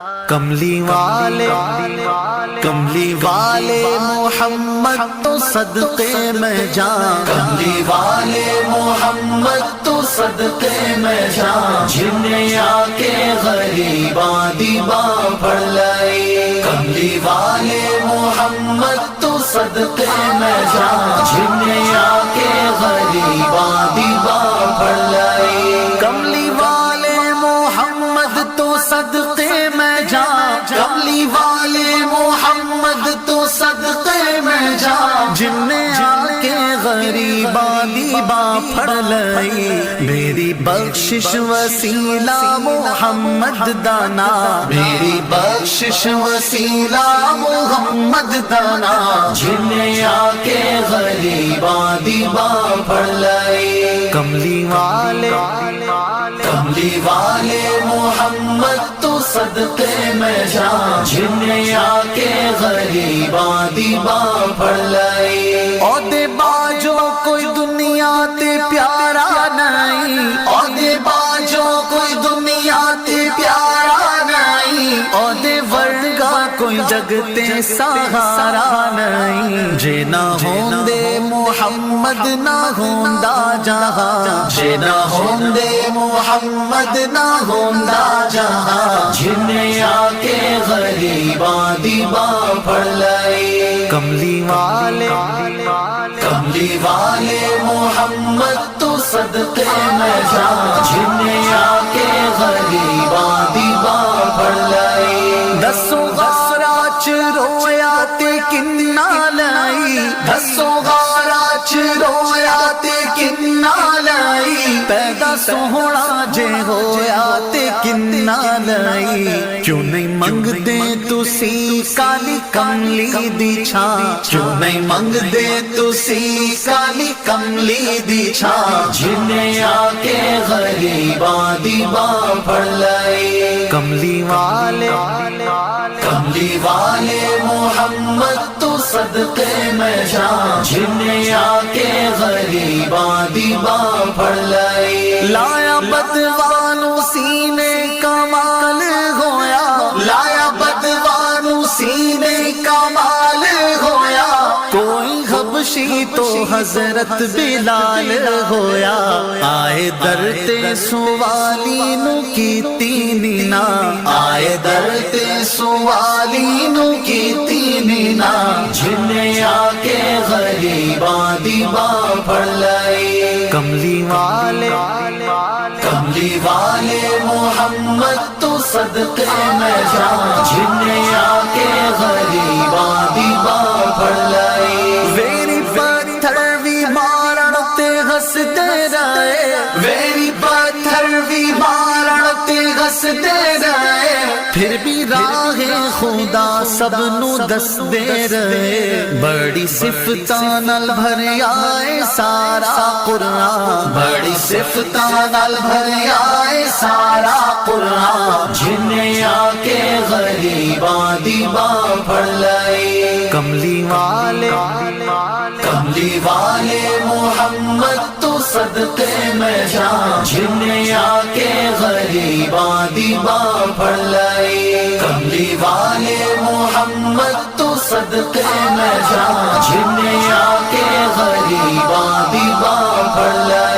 کملی والے محمد تو صدقے میں جان، کملی والے محمد تو صدقے میں جان، جنہیں آ کے غریباں دیباں پڑھ لائی۔ کملی والے محمد تو صدقے میں جان، جنہیں آ کے غریباں دیباں پڑھ لائی۔ کملی والے محمد تو صدقے میں جان، کملی والے محمد تو صدقے میں جان، جن نے آ کے غریباں دیباں پڑھ لئی۔ میری بخشش وسیلہ محمد دانا، میری بخشش وسیلہ محمد دانا، جنہیں آ کے غریباں دیباں پڑھ لائی۔ کملی والے محمد تو صدقے میں جان، جنہیں آ کے غریباں دیباں پڑھ لائی۔ عہدے باجو کوئی دنیا تے پیارا نہیں، عہدے باجو کوئی دنیا تے پیارا نہیں، عہدے ورگا کوئی جگ تے سہارا نہیں۔ جے نہ ہوندے محمد نہ ہوندا جہاں، جے نہ ہوندے محمد نہ ہوندا جہاں، جنہیں آ کے غریباں دیباں پڑھ لائی۔ کملی والے محمد تو صدقے میں جان، جنہیں آ کے غریباں دیباں پڑھ لائی۔ دسو غارہ چ رویا تے کنا لائی، دسو غارہ چ رویا تے کنا لائی۔ پیدا سوہنا جے ہویا تے کنا لائی۔ کیوں نہیں منگدے تسی کالی کملی دی چھاں، کیوں نہیں منگدے تسی کالی کملی دی چھاں، جنہیں آ کے غریباں دیباں پڑھ لائی۔ کملی والے محمد تو صدقے میں جان، جنہیں آ کے غریباں دیباں پڑھ لائی۔ لایا بدوانو سینے کمال ہویا، لایا بدوانو سینے کمال ہویا۔ کوئی حبشی تو حضرت بلال ہویا۔ آئے در تے سوالی نو کیتی نینا، آئے در تے سوالی نو کیتی نینا، جنہیں آ کے غریباں دیباں پڑھ لائی۔ کملی والے محمد تو صدقے میں جان، جنہیں آ کے غریباں دیباں پڑھ لائی۔ ویری پتھر بھی مارن تے ہسدے رہے، ویری پتھر بھی مارن تے ہسدے رہے، پھر بھی راہ خدا سب نو دس دے رہے۔ بڑی صفتاں نال بھریا اے سارا قرآن، بڑی صفتاں نال بھریا اے سارا قرآن، جنہیں آ کے غریباں دیباں پڑھ لائی۔ کملی والے محمد تو صدقے میں جان، جنہیں آ کے غریباں دیباں پڑھ لائی۔ کملی والے محمد تو صدقے میں جان، جنہیں آ کے غریباں دیباں پڑھ لائی۔